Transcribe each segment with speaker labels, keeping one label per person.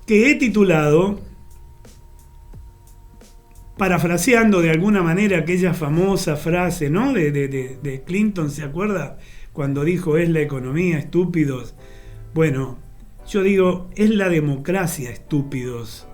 Speaker 1: que he titulado, parafraseando de alguna manera aquella famosa frase, ¿no?, de Clinton, ¿se acuerda? Cuando dijo, es la economía, estúpidos. Bueno, yo digo, es la democracia, estúpidos.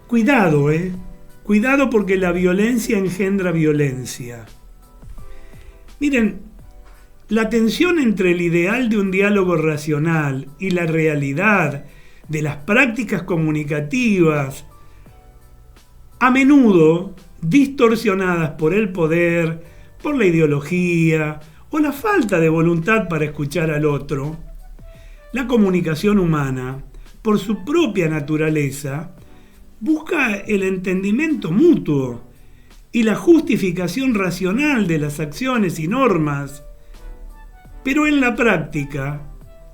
Speaker 1: Cuidado, cuidado, porque la violencia engendra violencia. Miren, la tensión entre el ideal de un diálogo racional y la realidad de las prácticas comunicativas, a menudo distorsionadas por el poder, por la ideología o la falta de voluntad para escuchar al otro, la comunicación humana, por su propia naturaleza, busca el entendimiento mutuo y la justificación racional de las acciones y normas, pero en la práctica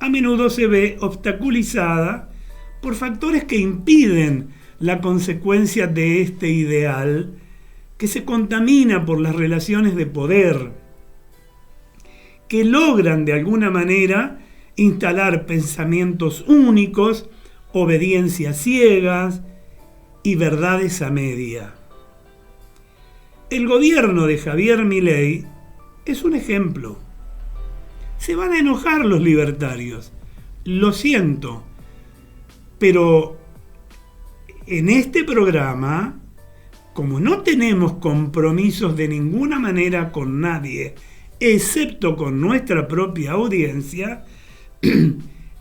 Speaker 1: a menudo se ve obstaculizada por factores que impiden la consecuencia de este ideal, que se contamina por las relaciones de poder, que logran de alguna manera instalar pensamientos únicos, obediencias ciegas y verdades a media. El gobierno de Javier Milei es un ejemplo. Se van a enojar los libertarios, lo siento, pero en este programa, como no tenemos compromisos de ninguna manera con nadie, excepto con nuestra propia audiencia,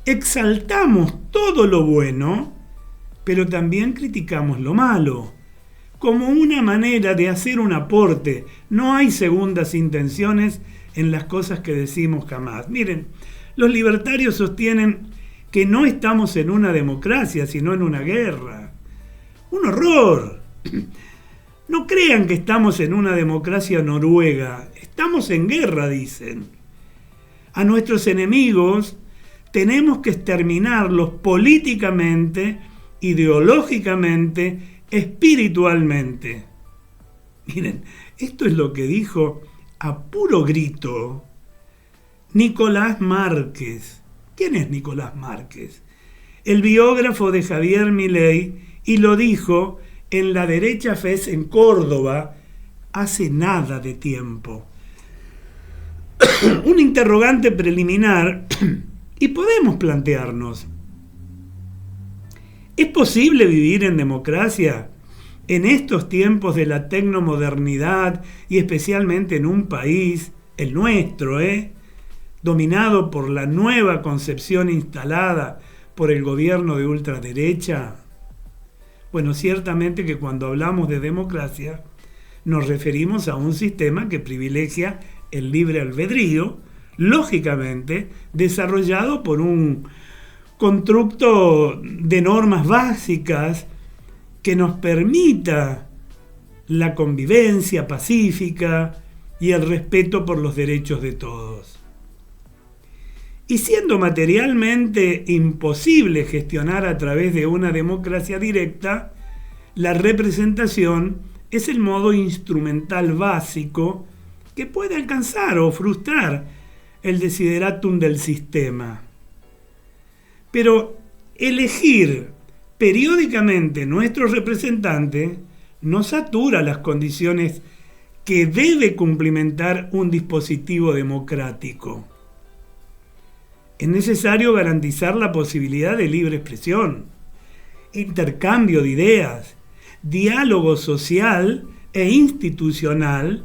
Speaker 1: exaltamos todo lo bueno, pero también criticamos lo malo, como una manera de hacer un aporte. No hay segundas intenciones en las cosas que decimos jamás. Miren, los libertarios sostienen que no estamos en una democracia, sino en una guerra. ¡Un horror! No crean que estamos en una democracia noruega. Estamos en guerra, dicen. A nuestros enemigos tenemos que exterminarlos políticamente, ideológicamente, espiritualmente. Miren, esto es lo que dijo a puro grito Nicolás Márquez. ¿Quién es Nicolás Márquez? El biógrafo de Javier Milei, y lo dijo en La Derecha Fest en Córdoba hace nada de tiempo. Un interrogante preliminar, y podemos plantearnos: ¿es posible vivir en democracia en estos tiempos de la tecnomodernidad y especialmente en un país, el nuestro, dominado por la nueva concepción instalada por el gobierno de ultraderecha? Bueno, ciertamente que cuando hablamos de democracia nos referimos a un sistema que privilegia el libre albedrío, lógicamente desarrollado por un constructo de normas básicas que nos permita la convivencia pacífica y el respeto por los derechos de todos. Y siendo materialmente imposible gestionar a través de una democracia directa, la representación es el modo instrumental básico que puede alcanzar o frustrar el desideratum del sistema. Pero elegir periódicamente nuestro representante no satura las condiciones que debe cumplimentar un dispositivo democrático. Es necesario garantizar la posibilidad de libre expresión, intercambio de ideas, diálogo social e institucional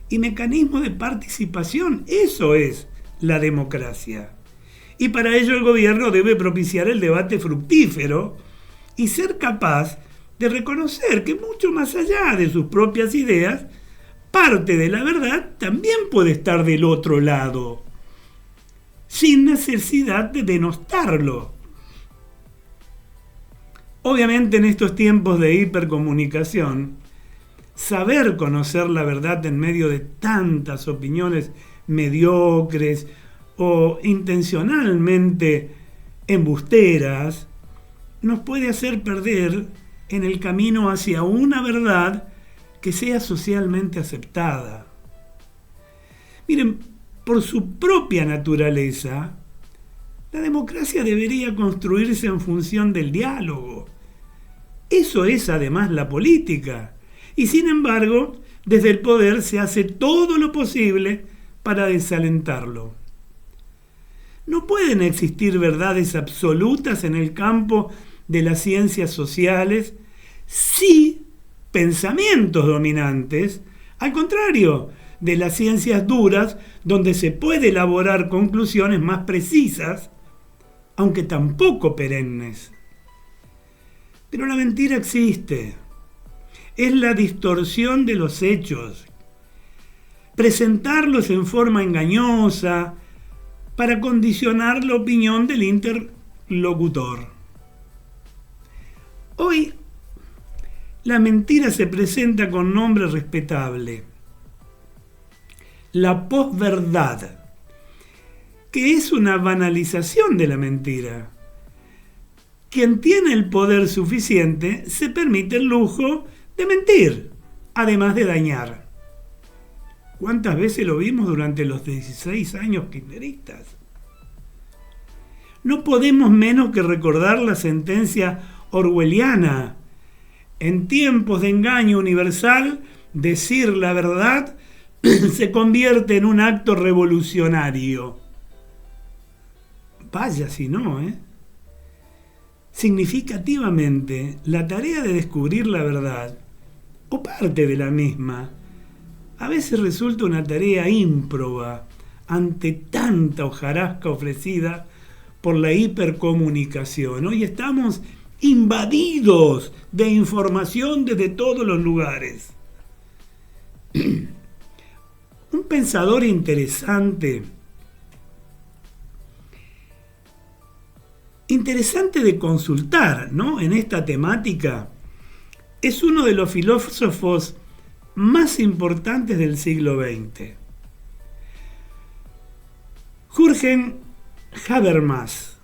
Speaker 1: y mecanismos de participación. Eso es la democracia. Y para ello el gobierno debe propiciar el debate fructífero y ser capaz de reconocer que mucho más allá de sus propias ideas, parte de la verdad también puede estar del otro lado, sin necesidad de denostarlo. Obviamente en estos tiempos de hipercomunicación, saber conocer la verdad en medio de tantas opiniones mediocres o intencionalmente embusteras, nos puede hacer perder en el camino hacia una verdad que sea socialmente aceptada. Miren, por su propia naturaleza, La democracia debería construirse en función del diálogo. Eso es además la política. Y sin embargo, desde el poder se hace todo lo posible para desalentarlo. No pueden existir verdades absolutas en el campo de las ciencias sociales, sí pensamientos dominantes, al contrario de las ciencias duras, donde se puede elaborar conclusiones más precisas, aunque tampoco perennes. Pero la mentira existe. Es la distorsión de los hechos. Presentarlos en forma engañosa para condicionar la opinión del interlocutor. Hoy, la mentira se presenta con nombre respetable. La posverdad, que es una banalización de la mentira. Quien tiene el poder suficiente se permite el lujo de mentir, además de dañar. ¿Cuántas veces lo vimos durante los 16 años kirchneristas? No podemos menos que recordar la sentencia orwelliana. En tiempos de engaño universal, decir la verdad se convierte en un acto revolucionario. Vaya si no, ¿eh? Significativamente, la tarea de descubrir la verdad, o parte de la misma, a veces resulta una tarea ímproba ante tanta hojarasca ofrecida por la hipercomunicación. Hoy estamos invadidos de información desde todos los lugares. Un pensador interesante de consultar, ¿no?, en esta temática, es uno de los filósofos más importantes del siglo XX. Jürgen Habermas.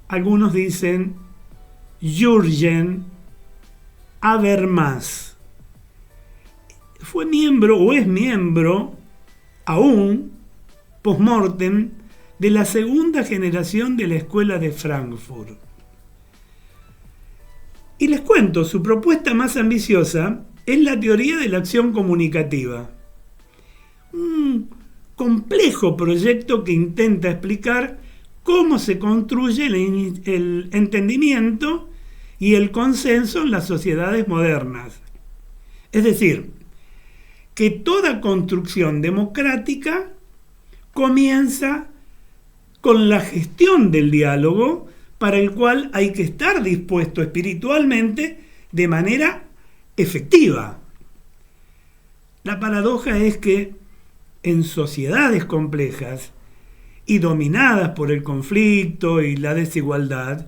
Speaker 1: Algunos dicen Jürgen Habermas. Fue miembro, o es miembro, aún, post-mortem, de la segunda generación de la Escuela de Frankfurt. Y les cuento, su propuesta más ambiciosa es la teoría de la acción comunicativa. Un complejo proyecto que intenta explicar cómo se construye el entendimiento y el consenso en las sociedades modernas. Es decir, que toda construcción democrática comienza con la gestión del diálogo, para el cual hay que estar dispuesto espiritualmente de manera efectiva. La paradoja es que en sociedades complejas y dominadas por el conflicto y la desigualdad,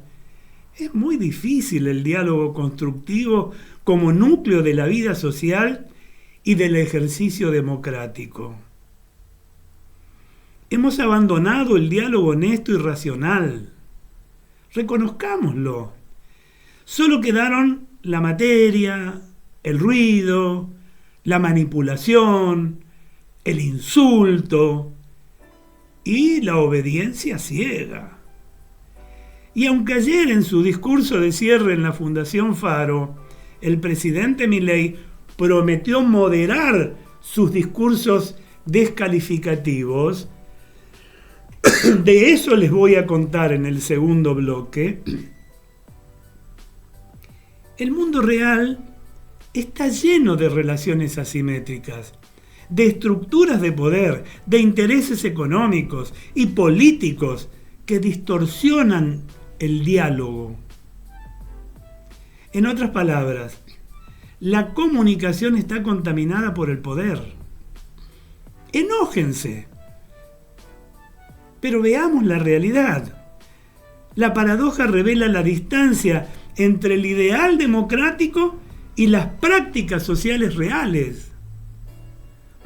Speaker 1: es muy difícil el diálogo constructivo como núcleo de la vida social y del ejercicio democrático. Hemos abandonado el diálogo honesto y racional. Reconozcámoslo. Solo quedaron la materia, el ruido, la manipulación, el insulto y la obediencia ciega. Y aunque ayer en su discurso de cierre en la Fundación Faro, el presidente Milei prometió moderar sus discursos descalificativos, de eso les voy a contar en el segundo bloque. El mundo real está lleno de relaciones asimétricas, de estructuras de poder, de intereses económicos y políticos que distorsionan el diálogo. En otras palabras, la comunicación está contaminada por el poder. Enójense. Pero veamos la realidad. La paradoja revela la distancia entre el ideal democrático y las prácticas sociales reales.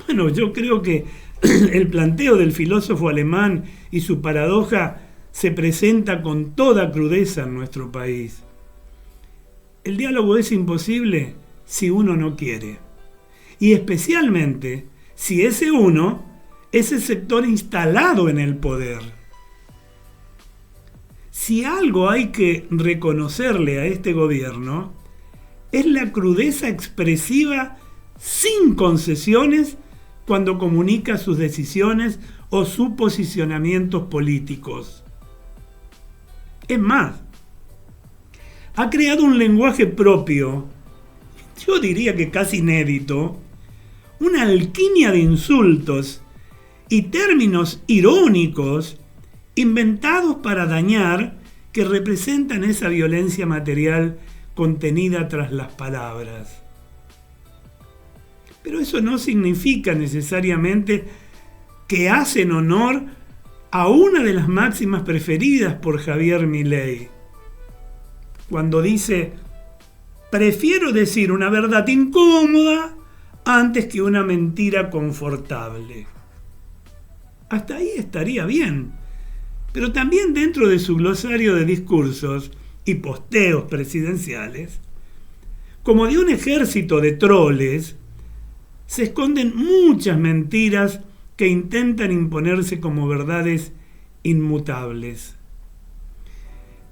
Speaker 1: Bueno, yo creo que el planteo del filósofo alemán y su paradoja se presenta con toda crudeza en nuestro país. El diálogo es imposible si uno no quiere. Y especialmente si ese uno es el sector instalado en el poder. Si algo hay que reconocerle a este gobierno, es la crudeza expresiva sin concesiones cuando comunica sus decisiones o sus posicionamientos políticos. Es más, ha creado un lenguaje propio, yo diría que casi inédito, una alquimia de insultos y términos irónicos inventados para dañar, que representan esa violencia material contenida tras las palabras. Pero eso no significa necesariamente que hacen honor a una de las máximas preferidas por Javier Milei, cuando dice: prefiero decir una verdad incómoda antes que una mentira confortable. Hasta ahí estaría bien, pero también dentro de su glosario de discursos y posteos presidenciales, como de un ejército de troles, se esconden muchas mentiras que intentan imponerse como verdades inmutables.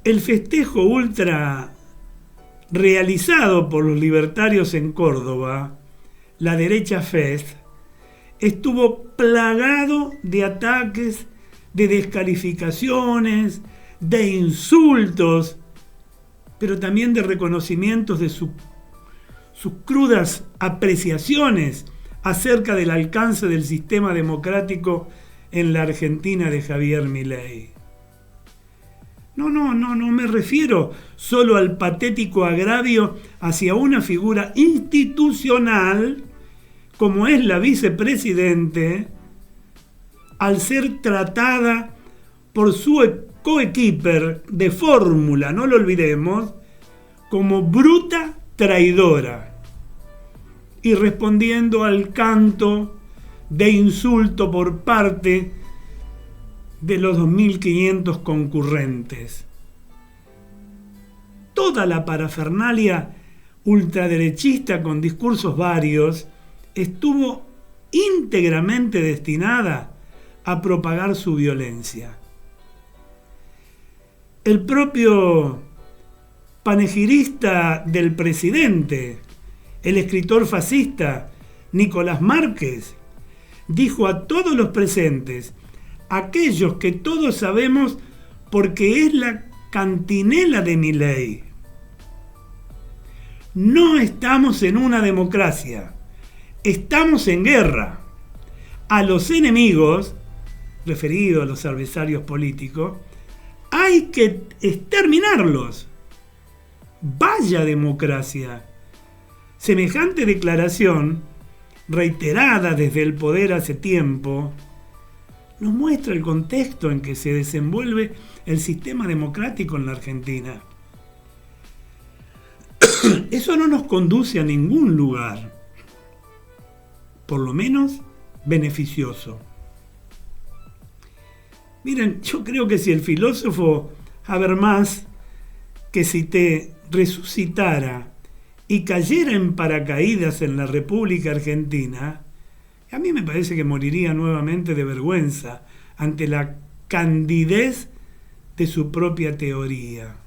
Speaker 1: El festejo ultra realizado por los libertarios en Córdoba, la derecha Fest, estuvo plagado de ataques, de descalificaciones, de insultos, pero también de reconocimientos de sus crudas apreciaciones acerca del alcance del sistema democrático en la Argentina de Javier Milei. No me refiero solo al patético agravio hacia una figura institucional como es la vicepresidente, al ser tratada por su coequiper de fórmula, no lo olvidemos, como bruta traidora, y respondiendo al canto de insulto por parte de los 2.500 concurrentes. Toda la parafernalia ultraderechista con discursos varios estuvo íntegramente destinada a propagar su violencia. El propio panegirista del presidente, el escritor fascista Nicolás Márquez, dijo a todos los presentes, aquellos que todos sabemos porque es la cantinela de Milei: no estamos en una democracia, estamos en guerra. A los enemigos, referido a los adversarios políticos, hay que exterminarlos. Vaya democracia. Semejante declaración, reiterada desde el poder hace tiempo, nos muestra el contexto en que se desenvuelve el sistema democrático en la Argentina. Eso no nos conduce a ningún lugar, por lo menos beneficioso. Miren, yo creo que si el filósofo Habermas, que cité, resucitara y cayera en paracaídas en la República Argentina, a mí me parece que moriría nuevamente de vergüenza ante la candidez de su propia teoría.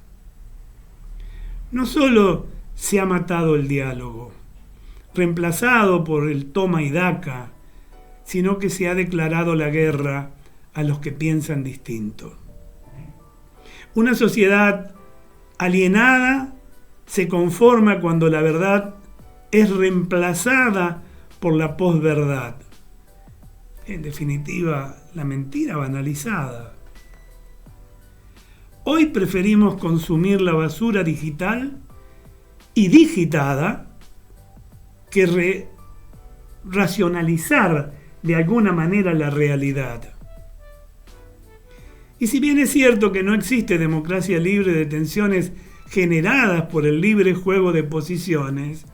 Speaker 1: No solo se ha matado el diálogo, reemplazado por el toma y daca, sino que se ha declarado la guerra a los que piensan distinto. Una sociedad alienada se conforma cuando la verdad es reemplazada por la posverdad. En definitiva, la mentira banalizada. Hoy preferimos consumir la basura digital y digitada que racionalizar de alguna manera la realidad. Y si bien es cierto que no existe democracia libre de tensiones generadas por el libre juego de posiciones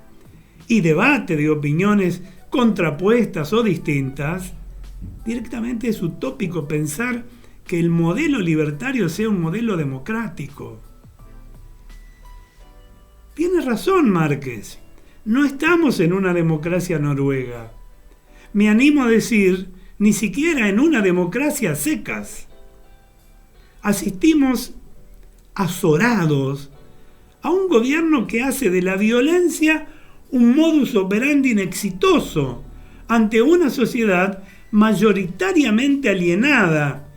Speaker 1: y debate de opiniones contrapuestas o distintas, directamente es utópico pensar que el modelo libertario sea un modelo democrático. Tiene razón Márquez, no estamos en una democracia noruega. Me animo a decir, ni siquiera en una democracia a secas. Asistimos azorados a un gobierno que hace de la violencia un modus operandi exitoso ante una sociedad mayoritariamente alienada,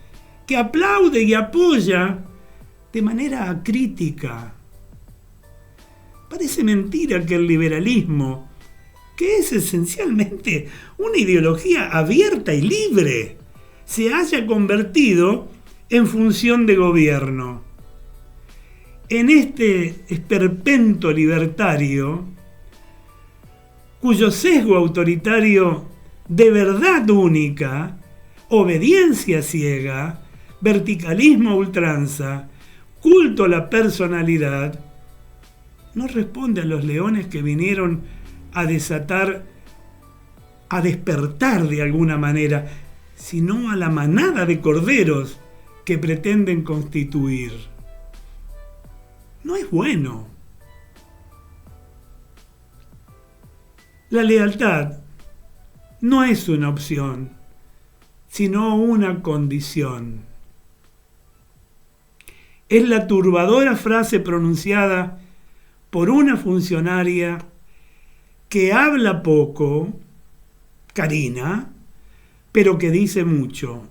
Speaker 1: que aplaude y apoya de manera acrítica. Parece mentira que el liberalismo, que es esencialmente una ideología abierta y libre, se haya convertido en función de gobierno. En este esperpento libertario, cuyo sesgo autoritario de verdad única, obediencia ciega, verticalismo a ultranza, culto a la personalidad, no responde a los leones que vinieron a desatar, a despertar de alguna manera, sino a la manada de corderos que pretenden constituir. No es bueno. La lealtad no es una opción, sino una condición. Es la turbadora frase pronunciada por una funcionaria que habla poco, Karina, pero que dice mucho,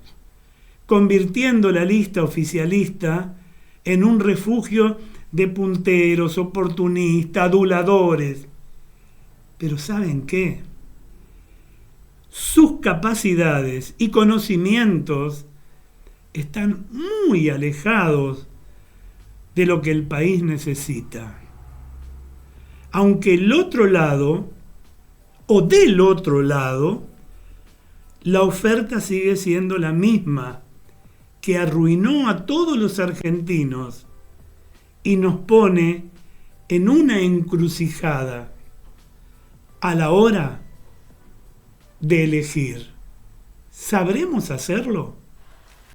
Speaker 1: convirtiendo la lista oficialista en un refugio de punteros, oportunistas, aduladores. Pero ¿saben qué? Sus capacidades y conocimientos están muy alejados de lo que el país necesita. Aunque el otro lado, o del otro lado, la oferta sigue siendo la misma, que arruinó a todos los argentinos y nos pone en una encrucijada a la hora de elegir. ¿Sabremos hacerlo?